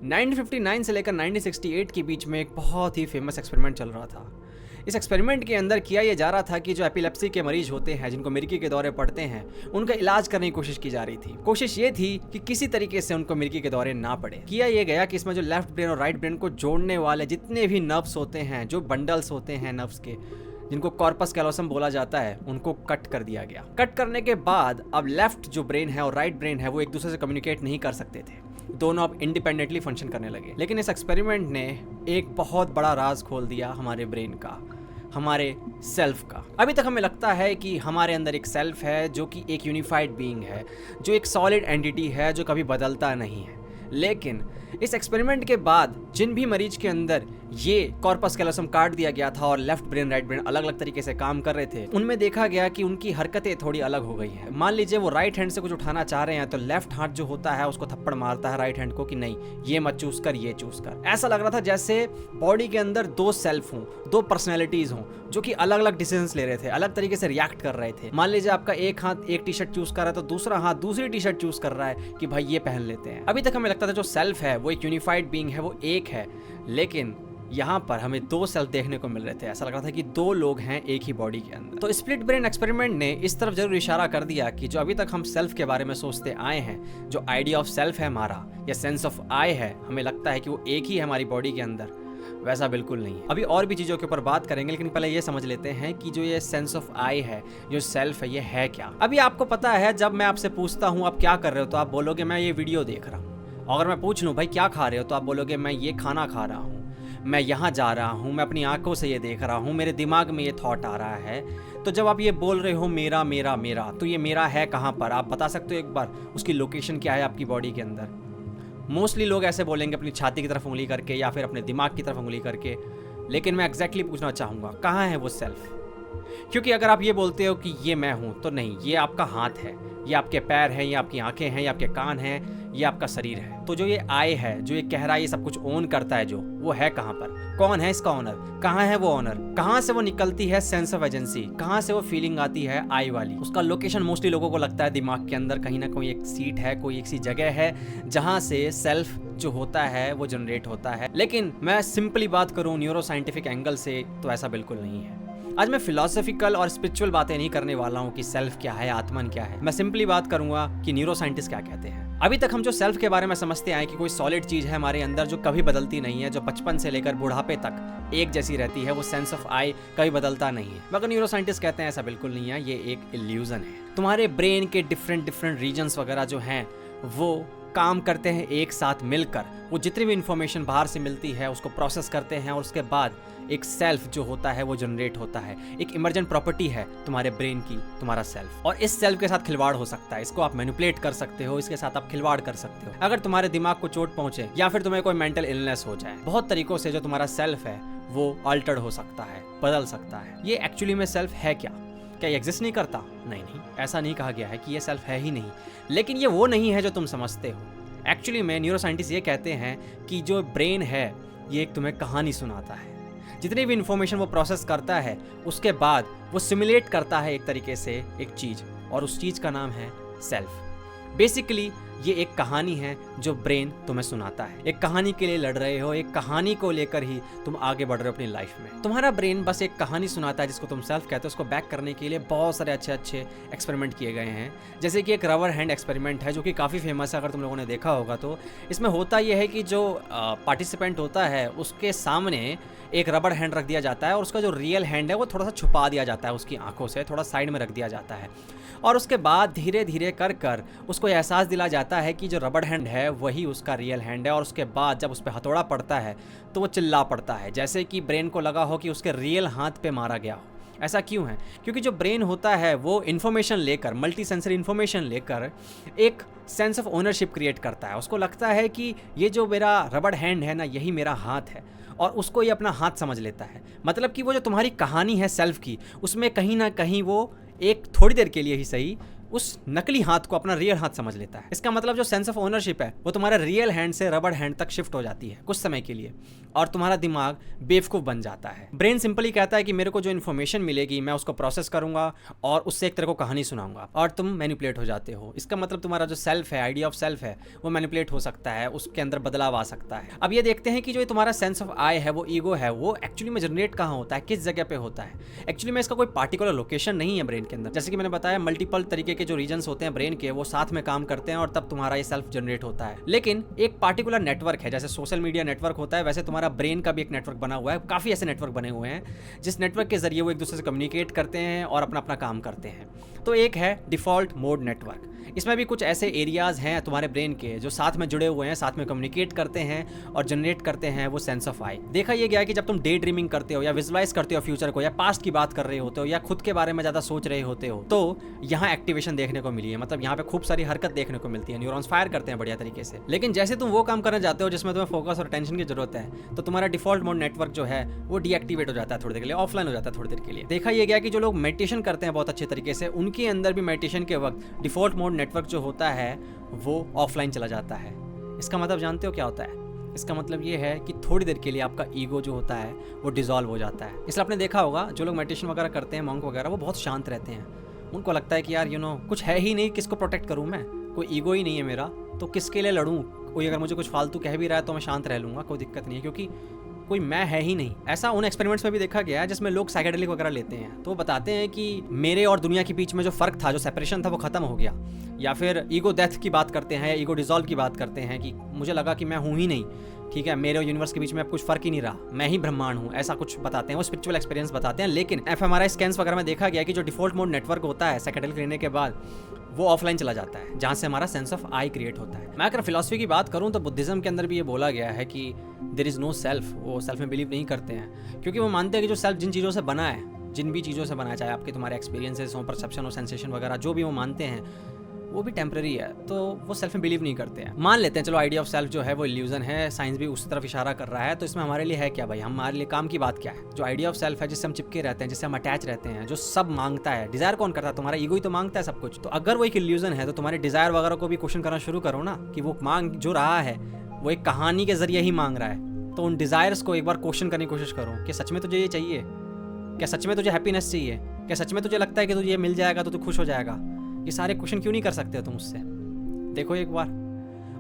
1959 से लेकर 1968 के बीच में एक बहुत ही फेमस एक्सपेरिमेंट चल रहा था। इस एक्सपेरिमेंट के अंदर किया यह जा रहा था कि जो एपिलेप्सी के मरीज होते हैं, जिनको मिर्गी के दौरे पड़ते हैं, उनका इलाज करने की कोशिश की जा रही थी। कोशिश ये थी कि किसी तरीके से उनको मिर्गी के दौरे ना पड़े। किया यह गया कि इसमें जो लेफ्ट ब्रेन और राइट ब्रेन को जोड़ने वाले जितने भी नर्व्स होते हैं, जो बंडल्स होते हैं नर्व्स के, जिनको कॉर्पस कैलोसम बोला जाता है, उनको कट कर दिया गया। कट करने के बाद अब लेफ्ट जो ब्रेन है और राइट ब्रेन है वो एक दूसरे से कम्युनिकेट नहीं कर सकते थे। दोनों अब इंडिपेंडेंटली फंक्शन करने लगे। लेकिन इस एक्सपेरिमेंट ने एक बहुत बड़ा राज खोल दिया हमारे ब्रेन का, हमारे सेल्फ का। अभी तक हमें लगता है कि हमारे अंदर एक सेल्फ है जो कि एक यूनिफाइड बीइंग है, जो एक सॉलिड एंटिटी है, जो कभी बदलता नहीं है। लेकिन इस एक्सपेरिमेंट के बाद जिन भी मरीज के अंदर ये कॉर्पस कैलोसम काट दिया गया था और लेफ्ट ब्रेन राइट ब्रेन अलग अलग तरीके से काम कर रहे थे, उनमें देखा गया कि उनकी हरकतें थोड़ी अलग हो गई हैं। मान लीजिए वो राइट हैंड से कुछ उठाना चाह रहे हैं तो लेफ्ट हाथ जो होता है उसको थप्पड़ मारता है राइट हैंड को कि नहीं, ये मत चूज कर, ये चूज कर। ऐसा लग रहा था जैसे बॉडी के अंदर दो सेल्फ हों, दो पर्सनैलिटीज हों, जो कि अलग अलग डिसीजंस ले रहे थे, अलग तरीके से रिएक्ट कर रहे थे। मान लीजिए आपका एक हाथ एक टी शर्ट चूज कर रहा है तो दूसरा हाथ दूसरी टी शर्ट चूज कर रहा है कि भाई ये पहन लेते हैं। अभी तक हमें लगता था जो सेल्फ है वो एक यूनिफाइड बीइंग है, वो एक है, लेकिन यहाँ पर हमें दो सेल्फ देखने को मिल रहे थे। ऐसा लग रहा था कि दो लोग हैं एक ही बॉडी के अंदर। तो स्प्लिट ब्रेन एक्सपेरिमेंट ने इस तरफ जरूर इशारा कर दिया कि जो अभी तक हम सेल्फ के बारे में सोचते आए हैं, जो आइडिया ऑफ सेल्फ है हमारा या सेंस ऑफ आई है, हमें लगता है कि वो एक ही है हमारी बॉडी के अंदर, वैसा बिल्कुल नहीं है। अभी और भी चीज़ों के ऊपर बात करेंगे, लेकिन पहले ये समझ लेते हैं कि जो ये सेंस ऑफ आई है, जो सेल्फ है, ये है क्या। अभी आपको पता है जब मैं आपसे पूछता हूँ आप क्या कर रहे हो तो आप बोलोगे मैं ये वीडियो देख रहा हूँ। अगर मैं पूछ लूँ भाई क्या खा रहे हो तो आप बोलोगे मैं ये खाना खा रहा हूँ, मैं यहाँ जा रहा हूँ, मैं अपनी आंखों से ये देख रहा हूँ, मेरे दिमाग में ये थॉट आ रहा है। तो जब आप ये बोल रहे हो मेरा मेरा मेरा, तो ये मेरा है कहाँ पर, आप बता सकते हो एक बार उसकी लोकेशन क्या है आपकी बॉडी के अंदर। मोस्टली लोग ऐसे बोलेंगे अपनी छाती की तरफ उंगली करके या फिर अपने दिमाग की तरफ उंगली करके, लेकिन मैं एग्जैक्टली पूछना चाहूँगा कहाँ है वो सेल्फ। क्योंकि अगर आप ये बोलते हो कि ये मैं हूँ, तो नहीं, ये आपका हाथ है, ये आपके पैर हैं, ये आपकी आंखें हैं, ये आपके कान हैं, ये आपका शरीर है। तो जो ये आई है, जो ये कह रहा है, ये सब कुछ ओन करता है, जो वो है कहाँ पर, कौन है इसका ओनर, कहाँ है वो ओनर, कहाँ से वो निकलती है सेंस ऑफ एजेंसी, कहाँ से वो फीलिंग आती है आई वाली। उसका लोकेशन मोस्टली लोगों को लगता है दिमाग के अंदर कहीं ना कहीं एक सीट है, कोई एक सी जगह है जहाँ से सेल्फ जो होता है वो जनरेट होता है। लेकिन मैं सिंपली बात करूँ न्यूरो साइंटिफिक एंगल से तो ऐसा बिल्कुल नहीं है। आज मैं फिलोसॉफिकल और स्पिरिचुअल बातें नहीं करने वाला हूँ कि सेल्फ क्या है, आत्मन क्या है। मैं सिंपली बात करूंगा कि न्यूरो साइंटिस्ट क्या कहते हैं। अभी तक हम जो सेल्फ के बारे में समझते आए कि कोई सॉलिड चीज है हमारे अंदर जो कभी बदलती नहीं है, जो बचपन से लेकर बुढ़ापे तक एक जैसी रहती है, वो सेंस ऑफ आई कभी बदलता नहीं है। मगर न्यूरो साइंटिस्ट कहते हैं ऐसा बिल्कुल नहीं है, ये एक इल्यूजन है। तुम्हारे ब्रेन के डिफरेंट रीजन्स वगैरह जो हैं वो काम करते हैं एक साथ मिलकर, वो जितनी भी इंफॉर्मेशन बाहर से मिलती है उसको प्रोसेस करते हैं और उसके बाद एक सेल्फ जो होता है वो जनरेट होता है। एक इमर्जेंट प्रॉपर्टी है तुम्हारे ब्रेन की, तुम्हारा सेल्फ। और इस सेल्फ के साथ खिलवाड़ हो सकता है, इसको आप मैनिपुलेट कर सकते हो, इसके साथ आप खिलवाड़ कर सकते हो। अगर तुम्हारे दिमाग को चोट पहुंचे या फिर तुम्हें कोई मेंटल इलनेस हो जाए, बहुत तरीकों से जो तुम्हारा सेल्फ है वो अल्टर्ड हो सकता है, बदल सकता है। ये एक्चुअली में सेल्फ है क्या ये एग्जिस्ट नहीं करता? नहीं, ऐसा नहीं कहा गया है कि ये सेल्फ है ही नहीं, लेकिन ये वो नहीं है जो तुम समझते हो। एक्चुअली में न्यूरो साइंटिस्ट ये कहते हैं कि जो ब्रेन है ये एक तुम्हें कहानी सुनाता है। जितनी भी इंफॉर्मेशन वो प्रोसेस करता है उसके बाद वो सिमुलेट करता है एक तरीके से एक चीज़, और उस चीज़ का नाम है सेल्फ। बेसिकली ये एक कहानी है जो ब्रेन तुम्हें सुनाता है। एक कहानी के लिए लड़ रहे हो, एक कहानी को लेकर ही तुम आगे बढ़ रहे हो अपनी लाइफ में। तुम्हारा ब्रेन बस एक कहानी सुनाता है जिसको तुम सेल्फ कहते हो। उसको बैक करने के लिए बहुत सारे अच्छे एक्सपेरिमेंट किए गए हैं, जैसे कि एक रबर हैंड एक्सपेरिमेंट है जो कि काफ़ी फेमस है, अगर तुम लोगों ने देखा होगा तो। इसमें होता यह है कि जो पार्टिसिपेंट होता है उसके सामने एक रबर हैंड रख दिया जाता है और उसका जो रियल हैंड है वो थोड़ा सा छुपा दिया जाता है, उसकी आंखों से थोड़ा साइड में रख दिया जाता है। और उसके बाद धीरे धीरे कर उसको एहसास दिला जाता है कि जो रबर हैंड है वही उसका रियल हैंड है। और उसके बाद जब उस पर हथौड़ा पड़ता है तो वो चिल्ला पड़ता है, जैसे कि ब्रेन को लगा हो कि उसके रियल हाथ पे मारा गया हो। ऐसा क्यों है? क्योंकि जो ब्रेन होता है वो इन्फॉर्मेशन लेकर, मल्टी सेंसरी इन्फॉर्मेशन लेकर एक सेंस ऑफ ओनरशिप क्रिएट करता है। उसको लगता है कि ये जो मेरा रबर हैंड है ना, यही मेरा हाथ है, और उसको ये अपना हाथ समझ लेता है। मतलब कि वो जो तुम्हारी कहानी है सेल्फ की, उसमें कहीं ना कहीं वो एक थोड़ी देर के लिए ही सही उस नकली हाथ को अपना रियल हाथ समझ लेता है। इसका मतलब जो सेंस ऑफ ओनरशिप है वो तुम्हारे रियल हैंड से रबड़ हैंड तक शिफ्ट हो जाती है कुछ समय के लिए, और तुम्हारा दिमाग बेवकूफ़ बन जाता है। ब्रेन सिंपली कहता है कि मेरे को जो इन्फॉर्मेशन मिलेगी मैं उसको प्रोसेस करूंगा और उससे एक तरह को कहानी सुनाऊंगा, और तुम मैनिपुलेट हो जाते हो। इसका मतलब तुम्हारा जो सेल्फ है, आइडिया ऑफ सेल्फ है, वो मैनिपुलेट हो सकता है, उसके अंदर बदलाव आ सकता है। अब ये देखते हैं कि जो तुम्हारा सेंस ऑफ आई है, वो ईगो है, वो एक्चुअली में जनरेट कहाँ होता है, किस जगह पे होता है। एक्चुअली में इसका कोई पार्टिकुलर लोकेशन नहीं है ब्रेन के अंदर। जैसे कि मैंने बताया, मल्टीपल तरीके के जो रीजन्स होते हैं ब्रेन के, वो साथ में काम करते हैं और तब तुम्हारा ये सेल्फ जनरेट होता है। लेकिन एक पार्टिकुलर नेटवर्क है, जैसे सोशल मीडिया नेटवर्क होता है, वैसे तुम्हारा ब्रेन का भी एक नेटवर्क बना हुआ है। काफ़ी ऐसे नेटवर्क बने हुए हैं जिस नेटवर्क के जरिए वो एक दूसरे से कम्युनिकेट करते हैं और अपना अपना काम करते हैं। तो एक है डिफ़ॉल्ट मोड नेटवर्क। इसमें भी कुछ ऐसे एरियाज़ हैं तुम्हारे ब्रेन के जो साथ में जुड़े हुए हैं, साथ में कम्युनिकेट करते हैं और जनरेट करते हैं वो सेंस ऑफ आई। देखा ये गया है कि जब तुम डे ड्रीमिंग करते हो या विजुलाइज करते हो फ्यूचर को, या पास्ट की बात कर रहे होते हो, या खुद के बारे में ज़्यादा सोच रहे होते हो, तो यहाँ एक्टिवेशन देखने को मिली है। मतलब यहाँ पे खूब सारी हरकत देखने को मिलती है, न्यूरॉन्स फायर करते हैं बढ़िया तरीके से। लेकिन जैसे तुम वो काम करने जाते हो जिसमें तुम्हें फोकस और अटेंशन की जरूरत है, तो तुम्हारा डिफॉल्ट मोड नेटवर्क जो है वो डीएक्टिवेट हो जाता है थोड़ी देर के लिए, ऑफलाइन हो जाता है थोड़ी देर के लिए। देखा ये गया कि जो लोग मेडिटेशन करते हैं बहुत अच्छे तरीके से, उनके अंदर भी मेडिटेशन के वक्त डिफॉल्ट मोड नेटवर्क जो होता है वो ऑफलाइन चला जाता है। इसका मतलब जानते हो क्या होता है? इसका मतलब ये है कि थोड़ी देर के लिए आपका ईगो जो होता है वो डिसॉल्व हो जाता है। इसलिए आपने देखा होगा जो लोग मेडिटेशन वगैरह करते हैं, मॉन्क वगैरह, वो बहुत शांत रहते हैं। उनको लगता है कि यार कुछ है ही नहीं, किसको प्रोटेक्ट करूँ मैं, कोई ईगो ही नहीं है मेरा, तो किसके लिए लड़ूँ। कोई अगर मुझे कुछ फालतू कह भी रहा है तो मैं शांत रह लूँगा, कोई दिक्कत नहीं है, क्योंकि कोई मैं है ही नहीं। ऐसा उन एक्सपेरिमेंट्स में भी देखा गया है जिसमें लोग साइकेडेलिक वगैरह लेते हैं, तो वो बताते हैं कि मेरे और दुनिया के बीच में जो फर्क था, जो सेपरेशन था, वो खत्म हो गया। या फिर ईगो डेथ की बात करते हैं, या ईगो डिसॉल्व की बात करते हैं कि मुझे लगा कि मैं हूँ ही नहीं, ठीक है, मेरे और यूनिवर्स के बीच में अब कुछ फर्क ही नहीं रहा, मैं ही ब्रह्मांड हूँ, ऐसा कुछ बताते हैं। वो स्पिरिचुअल एक्सपीरियंस बताते हैं। लेकिन एफएमआरआई स्कैन्स वगैरह में देखा गया कि जो डिफॉल्ट मोड नेटवर्क होता है साइकेडेलिक लेने के बाद, वो ऑफलाइन चला जाता है, जहाँ से हमारा सेंस ऑफ आई क्रिएट होता है। मैं अगर फिलॉसफी की बात करूँ तो बुद्धिज्म के अंदर भी ये बोला गया है कि देयर इज़ नो सेल्फ। वो सेल्फ में बिलीव नहीं करते हैं, क्योंकि वो मानते हैं कि जो सेल्फ जिन चीज़ों से बना है, जिन भी चीज़ों से बना है, चाहे आपके तुम्हारे एक्सपीरियंसेस हो, परसेप्शन हो, सेंसेशन वगैरह, जो भी वो मानते हैं वो भी टेम्प्रेरी है, तो वो सेल्फ में बिलीव नहीं करते हैं। मान लेते हैं चलो आइडिया ऑफ सेल्फ जो है वो इल्यूजन है, साइंस भी उस तरफ इशारा कर रहा है, तो इसमें हमारे लिए है क्या भाई, हमारे लिए काम की बात क्या है? जो आइडिया ऑफ सेल्फ है, जिससे हम चिपके रहते हैं, जिससे हम अटैच रहते हैं, जो सब मांगता है, डिजायर कौन करता है? तुम्हारा ईगो ही तो मांगता है सब कुछ। तो अगर वो एक इल्यूजन है तो तुम्हारे डिजायर वगैरह को भी क्वेश्चन करना शुरू करो ना, कि वो मांग जो रहा है वो एक कहानी के जरिए ही मांग रहा है। तो उन डिजायर्स को एक बार क्वेश्चन करने की कोशिश करो कि सच में तुझे ये चाहिए? क्या सच में तुझे हैप्पीनेस चाहिए? क्या सच में तुझे लगता है कि तुझे ये मिल जाएगा तो तू खुश हो जाएगा? ये सारे क्वेश्चन क्यों नहीं कर सकते हो तुम उससे? देखो एक बार।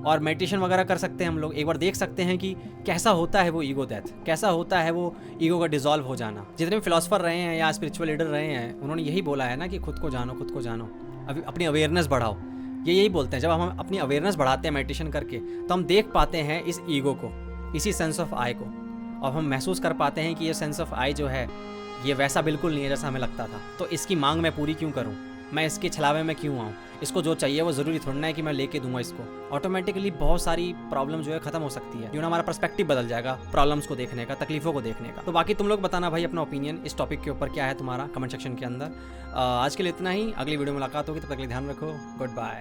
और मेडिटेशन वगैरह कर सकते हैं हम लोग, एक बार देख सकते हैं कि कैसा होता है वो ईगो डेथ, कैसा होता है वो ईगो का डिसॉल्व हो जाना। जितने भी फिलोसफर रहे हैं या स्पिरिचुअल लीडर रहे हैं, उन्होंने यही बोला है ना कि खुद को जानो, खुद को जानो, अभी अपनी अवेयरनेस बढ़ाओ। ये यही बोलते हैं। जब हम अपनी अवेयरनेस बढ़ाते हैं मेडिटेशन करके, तो हम देख पाते हैं इस ईगो को, इसी सेंस ऑफ आई को, और हम महसूस कर पाते हैं कि ये सेंस ऑफ आई जो है ये वैसा बिल्कुल नहीं है जैसा हमें लगता था। तो इसकी मांग मैं पूरी क्यों करूँ, मैं इसके छलावे में क्यों आऊँ? इसको जो चाहिए वो ज़रूरी थोड़ा ना है कि मैं लेके दूंगा इसको। ऑटोमेटिकली बहुत सारी प्रॉब्लम जो है ख़त्म हो सकती है, हमारा पर्सपेक्टिव बदल जाएगा प्रॉब्लम्स को देखने का, तकलीफ़ों को देखने का। तो बाकी तुम लोग बताना भाई अपना ओपिनियन इस टॉपिक के ऊपर क्या है तुम्हारा, कमेंट सेक्शन के अंदर। आज के लिए इतना ही, अगली वीडियो में मुलाकात होगी, तब तक के लिए ध्यान रखो, गुड बाय।